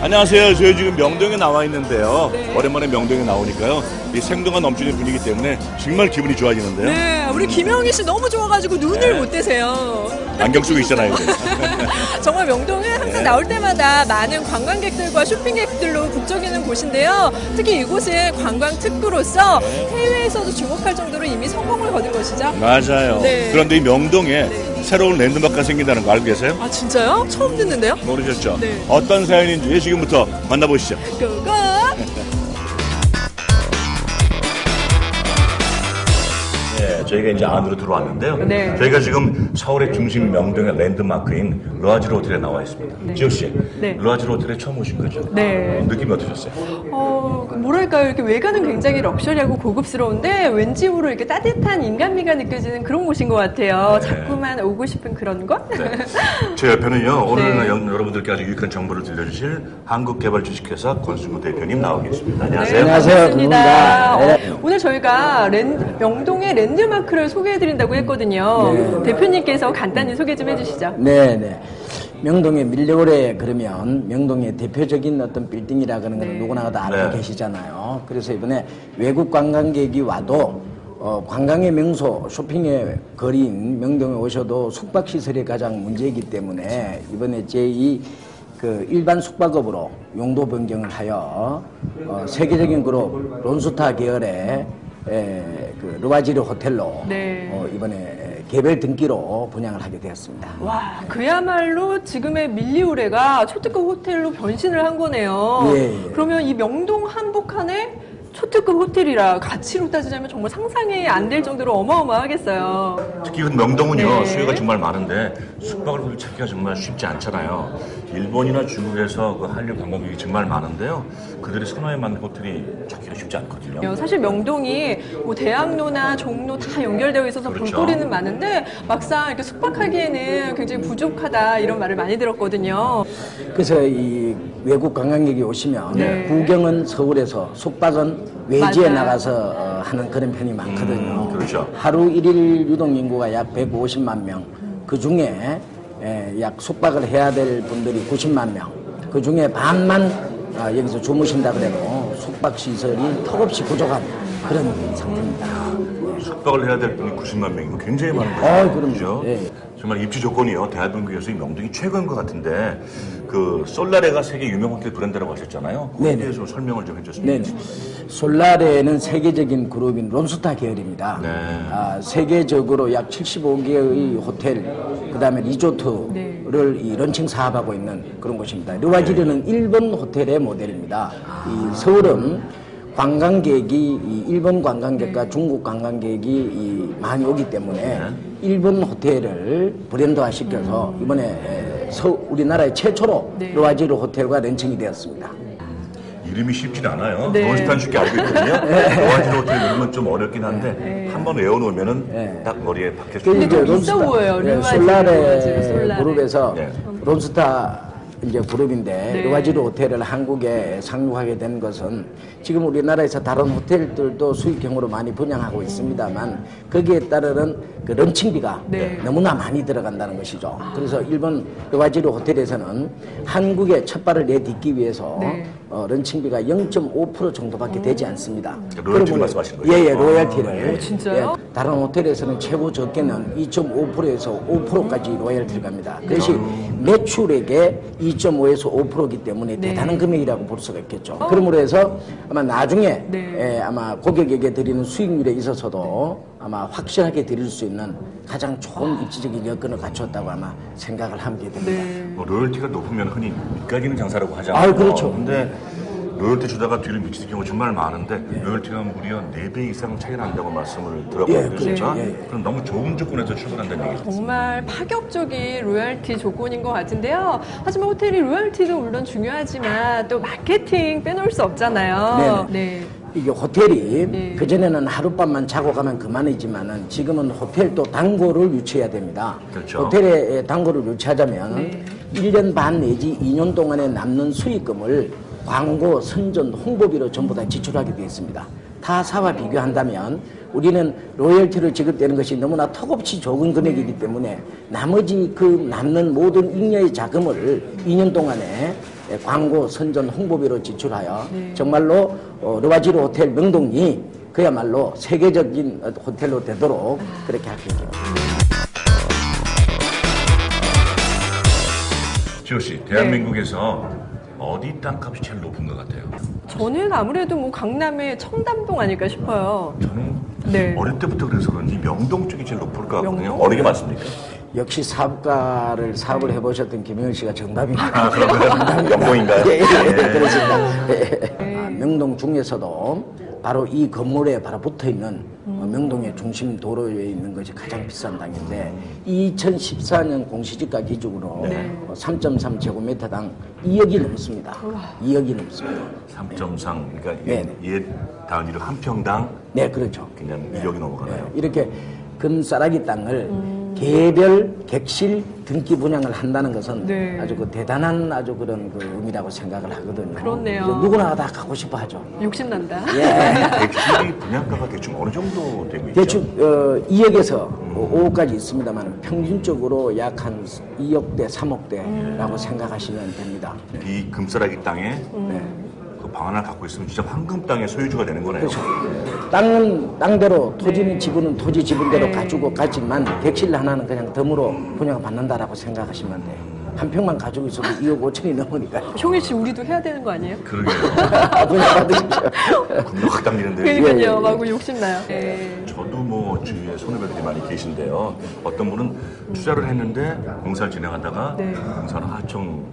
안녕하세요. 저희 지금 명동에 나와 있는데요. 네. 오랜만에 명동에 나오니까요. 이 생동감 넘치는 분위기 때문에 정말 기분이 좋아지는데요. 네, 우리 김영희 씨 너무 좋아가지고 눈을 못 떼세요. 안경 쓰고 있잖아요. 정말 명동은 항상 나올 때마다 많은 관광객들과 쇼핑객들로 북적이는 곳인데요. 특히 이곳은 관광 특구로서 해외에서도 주목할 정도로 이미 성공을 거둔 곳이죠. 맞아요. 네. 그런데 이 명동에 새로운 랜드마크가 생긴다는 거 알고 계세요? 아, 진짜요? 처음 듣는데요? 모르셨죠? 네. 어떤 사연인지 지금부터 만나보시죠. 고고! 네, 저희가 이제 안으로 들어왔는데요. 네. 저희가 지금 서울의 중심 명동의 랜드마크인 르아지르 호텔에 나와 있습니다. 지호 씨, 네. 르아지르 호텔에 처음 오신 거죠? 네. 느낌이 어떠셨어요? 뭐랄까요. 이렇게 외관은 굉장히 럭셔리하고 고급스러운데 왠지 모르게 이렇게 따뜻한 인간미가 느껴지는 그런 곳인 것 같아요. 네. 자꾸만 오고 싶은 그런 곳? 네. 제 옆에는요, 오늘 네. 여러분들께 아주 유익한 정보를 들려주실 한국개발주식회사 권순구 대표님 나와 계십니다. 안녕하세요. 안녕하세요. 반갑습니다. 네. 오늘 저희가 명동의 랜드마크를 소개해드린다고 했거든요. 네. 대표님께서 간단히 소개 좀 해주시죠. 네. 명동의 밀려오래 그러면 명동의 대표적인 어떤 빌딩이라 그러는 건 네. 누구나 다 알고 네. 계시잖아요. 그래서 이번에 외국 관광객이 와도 관광의 명소, 쇼핑의 거리인 명동에 오셔도 숙박시설이 가장 문제이기 때문에 이번에 제2 일반 숙박업으로 용도 변경을 하여 세계적인 그룹 론스타 계열의 르와지르 호텔로 네. 이번에 개별 등기로 분양을 하게 되었습니다. 와, 그야말로 지금의 밀리오레가 초특급 호텔로 변신을 한 거네요. 예. 그러면 이 명동 한복판에 초특급 호텔이라 가치로 따지자면 정말 상상이 안 될 정도로 어마어마하겠어요. 특히 그 명동은요, 네. 수요가 정말 많은데 숙박을 찾기가 정말 쉽지 않잖아요. 일본이나 중국에서 그 한류 관광객이 정말 많은데요. 그들이 선호에 맞는 호텔이 찾기가 쉽지 않거든요. 사실 명동이 뭐 대학로나 종로 다 연결되어 있어서 그렇죠. 볼거리는 많은데 막상 이렇게 숙박하기에는 굉장히 부족하다 이런 말을 많이 들었거든요. 그래서 이 외국 관광객이 오시면 네. 구경은 서울에서 숙박은 외지에 맞아요. 나가서 하는 그런 편이 많거든요. 그렇죠. 하루 일일 유동 인구가 약 150만 명. 그 중에 약 숙박을 해야 될 분들이 90만 명. 그 중에 반만 여기서 주무신다 그래도 숙박 시설이 턱없이 부족한 그런 상태입니다. 숙박을 해야 될 분이 90만 명이면 굉장히 많은 거죠. 그럼요. 그죠? 예. 정말 입지 조건이요. 대한민국에서 이 명동이 최고인 것 같은데 그 솔라레가 세계 유명 호텔 브랜드라고 하셨잖아요. 거기에 네네. 대해서 설명을 좀 해주셨으면 네. 좋겠습니다. 솔라레는 세계적인 그룹인 론스타 계열입니다. 네. 세계적으로 약 75개의 호텔, 그 다음에 리조트를 이 런칭 사업하고 있는 그런 곳입니다. 르와지르는 일본 호텔의 모델입니다. 이 서울은 관광객이 일본 관광객과 중국 관광객이 많이 오기 때문에 일본 호텔을 브랜드화 시켜서 이번에 우리나라의 최초로 네. 르와지르 호텔과 런칭이 되었습니다. 이름이 쉽진 않아요. 네. 론스타는 쉽게 알고 있거든요. 르와지르 호텔 이름은 좀 어렵긴 한데 한번 외워놓으면은 딱 머리에 박힐 수 있는. 좀 있어 보여요. 르와지르, 솔라레 솔라레. 그룹에서 네. 론스타 이제 그룹인데 네. 르와지르 호텔을 한국에 상륙하게 된 것은 지금 우리나라에서 다른 호텔들도 수익형으로 많이 분양하고 있습니다만 거기에 따르는 그 런칭비가 네. 너무나 많이 들어간다는 것이죠. 그래서 일본 르와지르 호텔에서는 한국에 첫 발을 내딛기 위해서 네. 런칭비가 0.5% 정도밖에 되지 않습니다. 로열티를 그러면- 말씀하시는 거죠? 예, 로열티를. 진짜요? 다른 호텔에서는 최고 적게는 2.5%에서 5%까지 로열티를 갑니다. 그것이 매출액의 2.5에서 5%이기 때문에 네. 대단한 금액이라고 볼 수가 있겠죠. 그러므로 해서 아마 나중에 네. 아마 고객에게 드리는 수익률에 있어서도 아마 확실하게 드릴 수 있는 가장 좋은 입지적인 여건을 갖췄다고 아마 생각을 하게 됩니다. 네. 로열티가 높으면 흔히 밑가기는 장사라고 하잖아요. 그렇죠. 근데 로열티 주다가 뒤로 미치는 경우 정말 많은데 로열티가 무려 4배 이상 차이 난다고 말씀을 들었거든요. 예, 진짜? 그렇죠. 예. 그럼 너무 좋은 조건에서 출발한다는 얘기죠. 정말 파격적인 로열티 조건인 것 같은데요. 하지만 호텔이 로열티도 물론 중요하지만 또 마케팅 빼놓을 수 없잖아요. 네. 이게 호텔이 네. 그전에는 하룻밤만 자고 가면 그만이지만은 지금은 호텔도 단골을 유치해야 됩니다. 그렇죠. 호텔에 단골을 유치하자면 네. 1년 반 내지 2년 동안에 남는 수익금을 광고, 선전, 홍보비로 전부 다 지출하게 되어 있습니다. 타사와 비교한다면 우리는 로열티를 지급되는 것이 너무나 턱없이 적은 금액이기 때문에 나머지 그 남는 모든 잉여의 자금을 2년 동안에 광고, 선전, 홍보비로 지출하여 정말로 르와지르 호텔 명동이 그야말로 세계적인 호텔로 되도록 그렇게 할 겁니다. 지호 씨, 대한민국에서 어디 땅값이 제일 높은 것 같아요? 저는 아무래도 뭐 강남의 청담동 아닐까 싶어요. 저는 어릴 때부터 그래서 그런지 명동 쪽이 제일 높을 것 같거든요. 명동? 어느 게 맞습니까? 역시 사업을 해보셨던 김영일 씨가 정답입니다. 아, 그러면 명동인가요? 예, 그렇습니다. 명동 중에서도 바로 이 건물에 바로 붙어 있는 명동의 중심 도로에 있는 것이 가장 비싼 땅인데 2014년 공시지가 기준으로 3.3제곱미터당 2억이 넘습니다. 2억이 넘습니다. 3.3, 그러니까 네. 옛 단위로 한 평당 네, 그렇죠. 그냥 2억이 넘어가나요? 이렇게 금싸라기 땅을 개별 객실 등기 분양을 한다는 것은 아주 그 대단한 아주 그런 그 의미라고 생각을 하거든요. 그렇네요. 이제 누구나 다 가고 싶어 하죠. 욕심난다. 객실이 분양가가 대충 어느 정도 되고 있죠? 대충 2억에서 5억까지 있습니다만 평균적으로 약 한 2억대, 3억대라고 생각하시면 됩니다. 이 금싸라기 땅에 그 방 하나 갖고 있으면 진짜 황금 땅의 소유주가 되는 거네요. 그렇죠. 땅은 땅대로, 토지는 지분은 토지 지분대로 가지고 가지만 객실 하나는 그냥 덤으로 분양을 받는다라고 생각하시면 돼요. 한 평만 가지고 있어도 2억 5천이 넘으니까. 형일 씨 우리도 해야 되는 거 아니에요? 그러게요. 분양 받으십시오. 금방 확 당기는데. 그러니까요. 하고 욕심나요. 저도 뭐 주위에 선후배들이 많이 계신데요. 어떤 분은 투자를 했는데 공사를 진행하다가 공사는 하청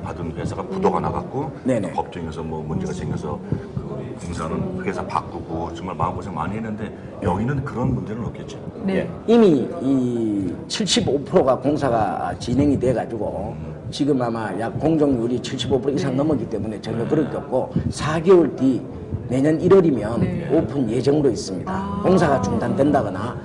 받은 회사가 부도가 나갔고 네네. 법정에서 뭐 문제가 생겨서 그 공사는 회사 바꾸고 정말 마음고생 많이 했는데 여기는 그런 문제는 없겠죠. 네. 이미 이 75%가 공사가 진행이 돼가지고 지금 아마 약 공정률이 75% 이상 넘었기 때문에 전혀 그럴 게 없고 4개월 뒤 내년 1월이면 오픈 예정으로 있습니다. 공사가 중단된다거나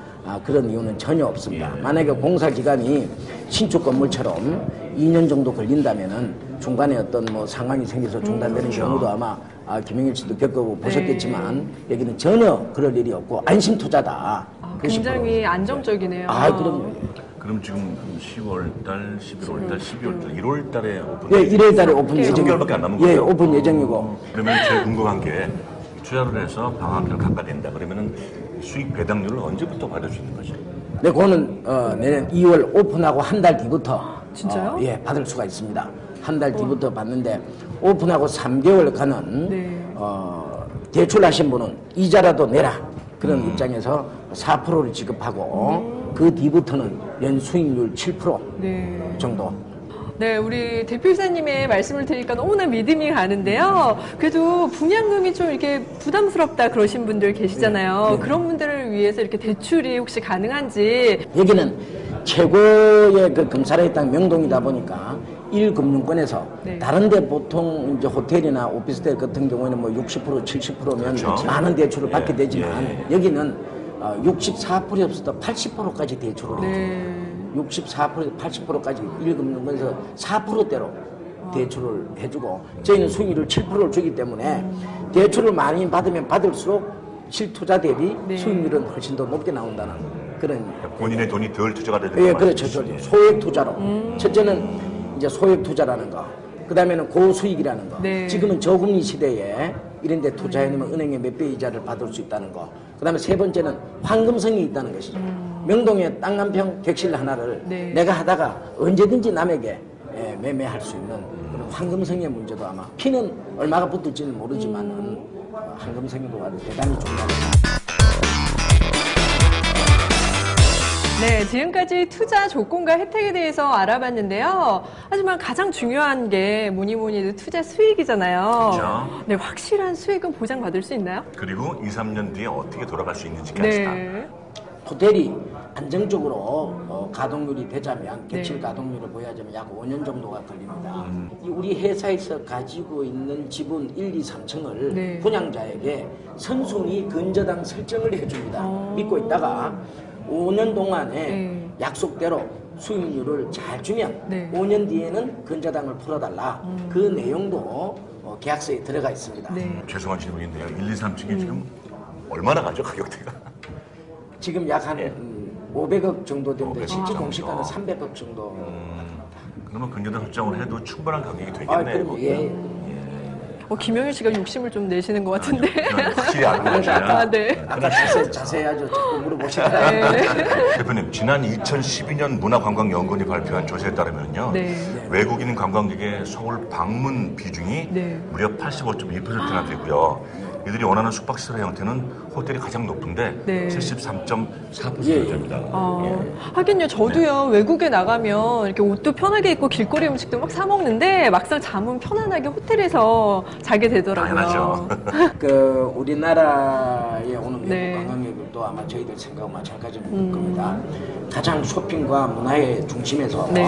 그런 이유는 전혀 없습니다. 만약에 공사 기간이 신축 건물처럼 2년 정도 걸린다면은 중간에 어떤 뭐 상황이 생겨서 중단되는 경우도 아마 김영일 씨도 겪어보셨겠지만 여기는 전혀 그럴 일이 없고 안심 투자다. 굉장히 안정적이네요. 그럼요. 그럼 지금 10월달, 11월달, 12월달, 1월달에 오픈. 예, 1월달에 오픈 예정. 3개월밖에 안 남은 거예요. 예, 오픈 예정이고. 그러면 제일 궁금한 게 투자를 해서 방 한 평을 갖게 된다. 그러면은 수익 배당률을 언제부터 받을 수 있는 거죠? 네, 그거는 내년 2월 오픈하고 한 달 뒤부터 진짜요? 예, 받을 수가 있습니다. 한 달 뒤부터 받는데 오픈하고 3개월간은 대출하신 분은 이자라도 내라 그런 입장에서 4%를 지급하고 그 뒤부터는 연 수익률 7% 정도. 네, 우리 대표이사님의 말씀을 들으니까 너무나 믿음이 가는데요. 그래도 분양금이 좀 이렇게 부담스럽다 그러신 분들 계시잖아요. 그런 분들을 위해서 이렇게 대출이 혹시 가능한지. 여기는 최고의 그 금사라기 땅 명동이다 보니까 1금융권에서 다른데 보통 이제 호텔이나 오피스텔 같은 경우에는 뭐 60% 70%면 그렇죠. 많은 대출을 받게 되지만 여기는 64% 없어도 80%까지 대출을 해줘요. 64% 80%까지 1금융권에서 4%대로 대출을 해주고 저희는 수익률을 7%를 주기 때문에 대출을 많이 받으면 받을수록 실투자 대비 수익률은 훨씬 더 높게 나온다는 그런. 본인의 돈이 덜 투자가 되는 예, 그렇죠. 소액 투자로. 첫째는 이제 소액 투자라는 거. 그 다음에는 고수익이라는 거. 지금은 저금리 시대에 이런 데 투자해놓으면 은행에 몇 배 이자를 받을 수 있다는 거. 그 다음에 세 번째는 황금성이 있다는 것이죠. 명동에 땅 한 평 객실 하나를 내가 하다가 언제든지 남에게 매매할 수 있는 그런 황금성의 문제도 아마 피는 얼마가 붙을지는 모르지만 황금성도 아주 대단히 중요합니다. 네, 지금까지 투자 조건과 혜택에 대해서 알아봤는데요. 하지만 가장 중요한 게 뭐니 해도 투자 수익이잖아요. 그렇죠. 네, 확실한 수익은 보장받을 수 있나요? 그리고 2, 3년 뒤에 어떻게 돌아갈 수 있는지까지 다. 호텔이 안정적으로 가동률이 되자면 객실 가동률을 보여주면 약 5년 정도가 걸립니다. 우리 회사에서 가지고 있는 지분 1, 2, 3층을 분양자에게 선순위 근저당 설정을 해줍니다. 믿고 있다가 5년 동안에 약속대로 수익률을 잘 주면 5년 뒤에는 근저당을 풀어달라. 그 내용도 계약서에 들어가 있습니다. 죄송한 질문인데요. 1, 2, 3층이 지금 얼마나 가죠? 가격대가? 지금 약 한 500억 정도 되는데 500억 실제 정도. 공시가는 300억 정도. 그러면 근저당 설정을 해도 충분한 가격이 되겠네요. 그럼 예. 김영일 씨가 욕심을 좀 내시는 것 같은데. 확실히 안 나오시나? 네. 아까 자세히 아주 자꾸 물어보시더라고요. 대표님, 지난 2012년 문화관광연구원이 발표한 조사에 따르면요. 네. 외국인 관광객의 서울 방문 비중이 네. 무려 85.1%나 되고요. 이들이 원하는 숙박시설 형태는 호텔이 가장 높은데 네. 73.4%입니다. 하긴요, 저도요, 외국에 나가면 이렇게 옷도 편하게 입고 길거리 음식도 막 사먹는데 막상 잠은 편안하게 호텔에서 자게 되더라고요. 당연하죠. 우리나라에 오는 외국 네. 관광객들도 아마 저희들 생각과 마찬가지일 겁니다. 가장 쇼핑과 문화의 중심에서 네.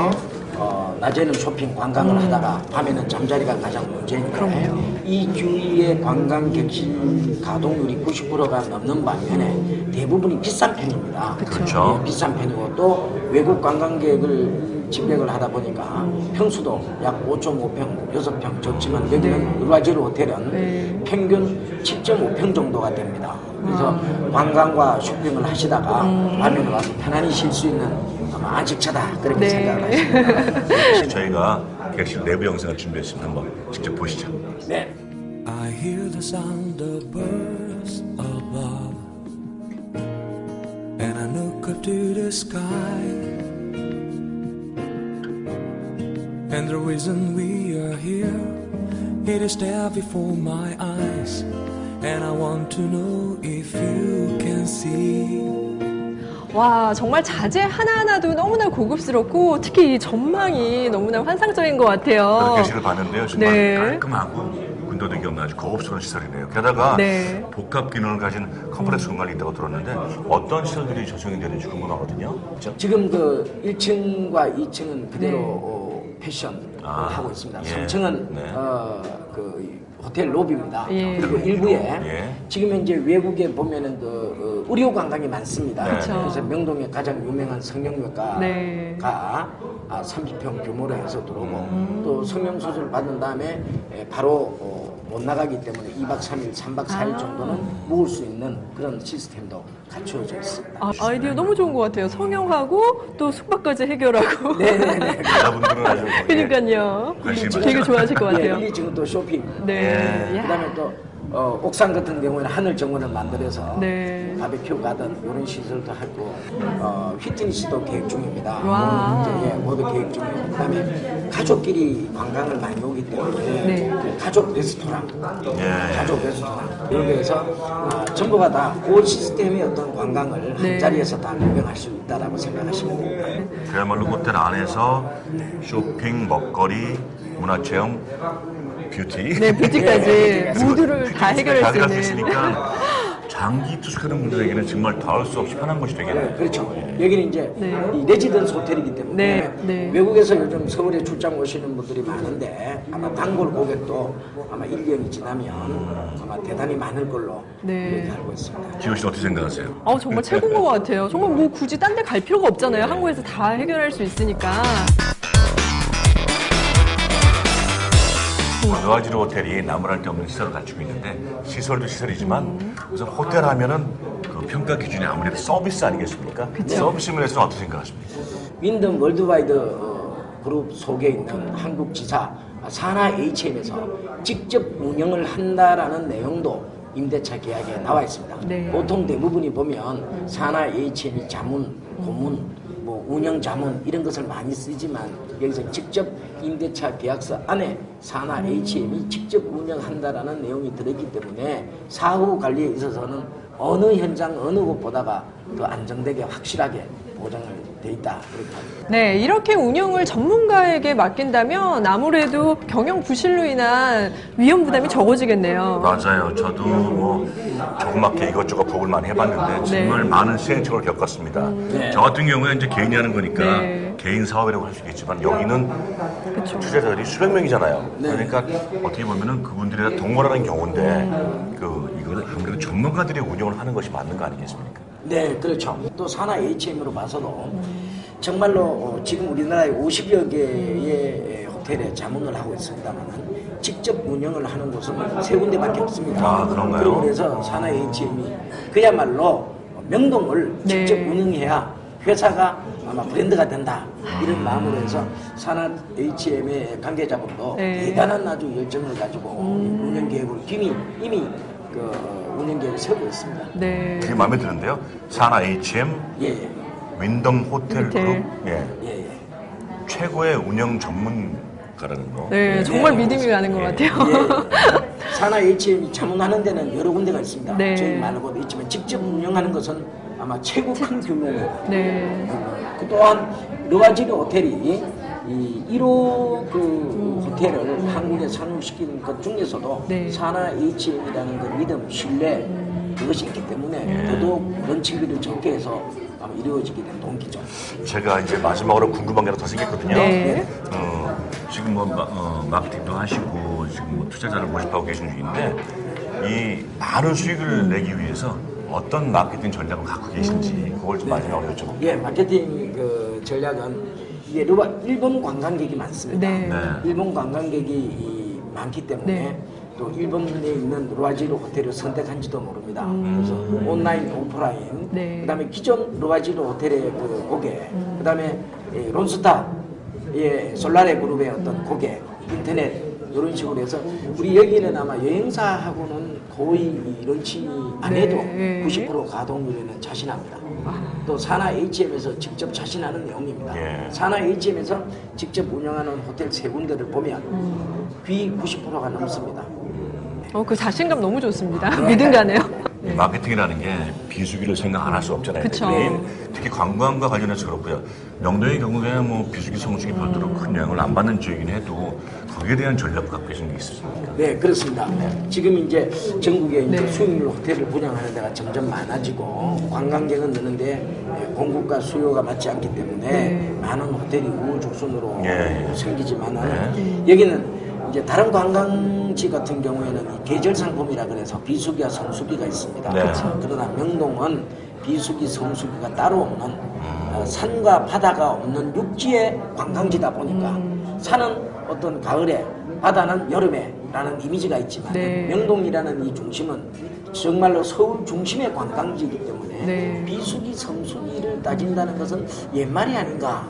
낮에는 쇼핑 관광을 하다가 밤에는 잠자리가 가장 문제인데 그럼요. 이 주위의 관광객실 가동률이 90%가 넘는 반면에 대부분이 비싼 편입니다. 그렇죠. 예, 비싼 편이고 또 외국 관광객을 집객을 하다 보니까 평수도 약 5.5평, 6평 적지만 여기는 루아지르 호텔은 평균 7.5평 정도가 됩니다. 그래서 관광과 쇼핑을 하시다가 밤에는 와서 편안히 쉴 수 있는 아마 안식처다 그렇게 생각을 하십니다. 저희가 객실 내부 영상을 준비했습니다. 한번 직접 보시죠. 네. I hear the sound of birds above, and I look up to the sky, and the reason we are here, it is there before my eyes, and I want to know if you can see. 와, 정말 자재 하나하나도 너무나 고급스럽고 특히 이 전망이 너무나 환상적인 것 같아요. 객실을 봤는데요. 정말 네. 깔끔하고 군더더기 없는 아주 고급스러운 시설이네요. 게다가 네. 복합 기능을 가진 컴플렉스 공간이 있다고 들었는데 어떤 시설들이 조성이 되는지 궁금하거든요. 그렇죠? 지금 그 1층과 2층은 그대로 패션을 하고 있습니다. 예. 3층은 네. 그 호텔 로비입니다. 예. 그리고 일부에 예. 지금 이제 외국에 보면은 그 의료 관광이 많습니다. 그렇죠. 그래서 명동에 가장 유명한 성형외과가 네. 30평 규모로 해서 들어오고 또 성형수술 받은 다음에 바로 못 나가기 때문에 2박 3일, 3박 4일 정도는 묵을 수 있는 그런 시스템도 갖추어져 있습니다. 아이디어 너무 좋은 것 같아요. 성형하고 또 숙박까지 해결하고. 네네네. 여자분들은 아주 그러니까요. 관심이 되게 많죠. 좋아하실 것 같아요. 1, 2층은 또 쇼핑. 네. 야. 그다음에 또 옥상 같은 경우에는 하늘 정원을 만들어서 네. 바베큐 가든 이런 시설도 하고 휘트니스도 계획 중입니다. 와. 모두 계획 중이고 그다음에 가족끼리 관광을 많이 오기 때문에 네. 그 가족 레스토랑, 예. 가족 레스토랑 이렇게 해서 전부가 다 그 시스템의 어떤 관광을 네. 한 자리에서 다 구경할 수 있다라고 생각하시면 됩니다. 그야말로 호텔 안에서 쇼핑, 먹거리, 문화체험, 뷰티. 네, 뷰티까지 모두를 다 해결할 수 있는. 있으니까 장기 투숙하는 분들에게는 정말 더할 수 없이 편한 곳이 되겠네요. 네, 그렇죠. 여기는 이제 이 레지던스 호텔이기 때문에 네, 네. 외국에서 요즘 서울에 출장 오시는 분들이 많은데 아마 단골 고객도 아마 1년이 지나면 아마 대단히 많을 걸로 네. 그렇게 알고 있습니다. 지호 씨는 어떻게 생각하세요? 정말 최고인 것 같아요. 정말 뭐 굳이 딴 데 갈 필요가 없잖아요. 한국에서 다 해결할 수 있으니까. 루아지르 호텔이 나무랄 데 없는 시설을 갖추고 있는데 시설도 시설이지만 우선 호텔 하면은 그 평가 기준이 아무래도 서비스 아니겠습니까? 서비스 면에서는 어떻게 생각하십니까? 윈덤 월드와이드 그룹 속에 있는 한국 지사 사나 HM에서 직접 운영을 한다라는 내용도 임대차 계약에 나와 있습니다. 네. 보통 대부분이 보면 사나 HM이 자문, 고문, 뭐 운영 자문 이런 것을 많이 쓰지만 여기서 직접 임대차 계약서 안에 사나 HM이 직접 운영한다라는 내용이 들어있기 때문에 사후 관리에 있어서는 어느 현장 어느 곳보다가 더 안정되게 확실하게 보장을 돼 있다 그렇게 합니다. 네, 이렇게 운영을 전문가에게 맡긴다면 아무래도 경영 부실로 인한 위험 부담이 적어지겠네요. 맞아요. 저도 뭐 조그맣게 이것저것 보고를 많이 해봤는데 정말 많은 시행착오를 겪었습니다. 저 같은 경우에 이제 개인이 하는 거니까 네. 개인 사업이라고 할 수 있겠지만 여기는 투자자들이 수백 명이잖아요. 그러니까 어떻게 보면은 그분들이 다 동원하는 경우인데 이거는 아무래도 전문가들이 운영을 하는 것이 맞는 거 아니겠습니까? 네, 그렇죠. 또 산하 HM으로 봐서도 정말로 지금 우리나라에 50여 개의 호텔에 자문을 하고 있습니다만 직접 운영을 하는 곳은 3군데밖에 없습니다. 아, 그런가요? 그리고 그래서 산하 HM이 그야말로 명동을 네. 직접 운영해야 회사가 아마 브랜드가 된다 이런 마음으로 해서 산하 HM의 관계자분도 네. 대단한 아주 열정을 가지고 운영 계획을 이미 그 운영 계획을 세우고 있습니다. 네. 되게 마음에 드는데요. 산하 HM 예. 윈덤 호텔 호텔. 그룹 예. 예. 최고의 운영 전문가라는 거. 네, 정말 믿음이 가는 것 같아요. 예. 산하 HM이 자문하는 데는 여러 군데가 있습니다. 네. 저희 말고도 있지만 직접 운영하는 것은 아마 최고 큰 규모고 네. 그 또한 르와지르 호텔이 이 1호 그 호텔을 한국에 상륙시키는 것 중에서도 네. 산하 HM이라는 그 믿음, 신뢰 그것이 있기 때문에 더더욱 런칭비를 적게 해서 아마 이루어지게 된 동기죠. 제가 이제 마지막으로 궁금한 게 하나 더 생겼거든요. 네. 지금 뭐 마케팅도 하시고 지금 뭐 투자자를 모집하고 계신 중인데 이 많은 수익을 내기 위해서 어떤 마케팅 전략을 갖고 계신지 그걸 좀 마지막으로 여쭤볼게요. 예, 마케팅 그 전략은 이게 일본 관광객이 많습니다. 네. 네. 일본 관광객이 많기 때문에 네. 또 일본에 있는 르와지르 호텔을 선택한지도 모릅니다. 그래서 온라인, 오프라인, 네. 그다음에 기존 르와지르 호텔의 그 고객, 그다음에 론스타, 솔라레 그룹의 어떤 고객, 인터넷 이런 식으로 해서 우리 여기는 아마 여행사하고는 거의 런칭이 안 해도 네. 90% 가동률에는 자신합니다. 또 산하 HM에서 직접 자신하는 내용입니다. 예. 산하 HM에서 직접 운영하는 호텔 세 군데를 보면 거의 90%가 넘습니다. 그 자신감 너무 좋습니다. 믿음 가네요. 이 마케팅이라는 게 비수기를 생각 안 할 수 없잖아요. 그쵸. 특히 관광과 관련해서 그렇고요. 명동의 경우에 뭐 비수기, 성수기 별도로 큰 영향을 안 받는 지역이긴 해도 거기에 대한 전략을 갖고 계신 게 있으십니까? 네, 그렇습니다. 지금 이제 전국에 이제 네. 수익률 호텔을 분양하는 데가 점점 많아지고 관광객은 느는데 공급과 수요가 맞지 않기 때문에 네. 많은 호텔이 우후죽순으로 예. 생기지만은 여기는 이제 다른 관광지 같은 경우에는 이 계절 상품이라 그래서 비수기와 성수기가 있습니다. 네. 그러나 명동은 비수기, 성수기가 따로 없는 산과 바다가 없는 육지의 관광지다 보니까 산은 어떤 가을에 바다는 여름에라는 이미지가 있지만 네. 명동이라는 이 중심은 정말로 서울 중심의 관광지이기 때문에 네. 비수기, 성수기를 따진다는 것은 옛말이 아닌가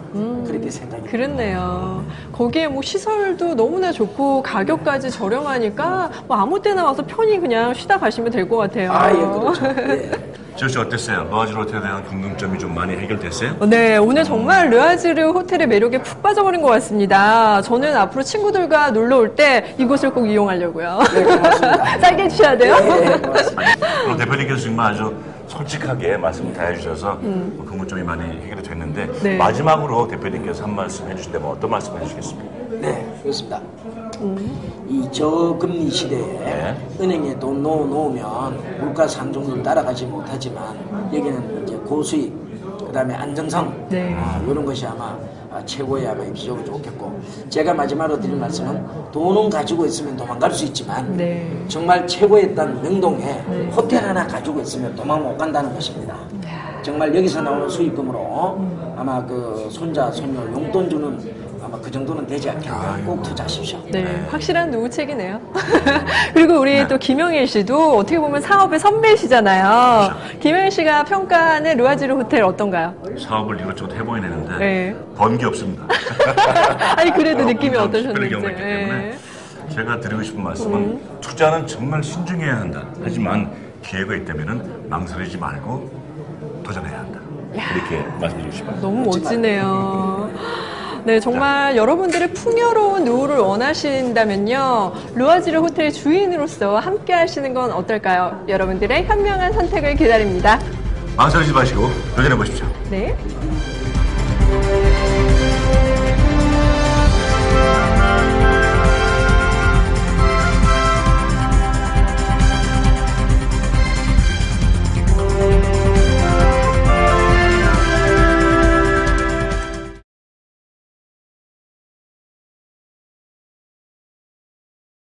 그렇게 생각이 듭니다. 그렇네요. 거기에 뭐 시설도 너무나 좋고 가격까지 저렴하니까 뭐 아무 때나 와서 편히 그냥 쉬다 가시면 될 것 같아요. 아, 예, 그렇죠. 예. 지호 씨 어땠어요? 르와지르 호텔에 대한 궁금점이 좀 많이 해결됐어요? 네, 오늘 정말 르와지르 호텔의 매력에 푹 빠져버린 것 같습니다. 저는 앞으로 친구들과 놀러 올 때 이곳을 꼭 이용하려고요. 네, 고맙습니다. 짧게 해주셔야 돼요. 네, 고맙습니다. 오늘 대표님께서 정말 아주 솔직하게 말씀을 다 해주셔서 궁금점이 많이 해결이 됐는데 네. 마지막으로 대표님께서 한 말씀 해주신다면 어떤 말씀 해주시겠습니까? 네, 그렇습니다. 이 저금리 시대에 네. 은행에 돈 넣어놓으면 물가 상승률 따라가지 못하지만 여기는 이제 고수익, 그 다음에 안정성, 네. 이런 것이 아마 최고의 아마 기적으로 좋겠고 제가 마지막으로 드릴 말씀은 돈은 가지고 있으면 도망갈 수 있지만 네. 정말 최고였던 명동에 호텔 하나 가지고 있으면 도망 못 간다는 것입니다. 정말 여기서 나오는 수익금으로 아마 그 손자, 손녀 용돈 주는 아마 그 정도는 되지 않겠나. 꼭 투자하십시오. 네, 확실한 누구책이네요. 그리고 우리 또 김영일 씨도 어떻게 보면 사업의 선배시잖아요. 김영일 씨가 평가하는 르와지르 호텔 어떤가요? 사업을 이것저것 해보긴 했는데 네. 번 게 없습니다. 아니 그래도 느낌이 특별히 어떠셨는지. 경험했기 때문에 네. 제가 드리고 싶은 말씀은 투자는 정말 신중해야 한다. 하지만 기회가 있다면 망설이지 말고 도전해야 한다. 이렇게 말씀드리고 싶어요. 너무 멋지네요. 네, 정말 여러분들의 풍요로운 노후를 원하신다면요. 르와지르 호텔 주인으로서 함께 하시는 건 어떨까요? 여러분들의 현명한 선택을 기다립니다. 망설이지 마시고 도전해 보십시오. 네.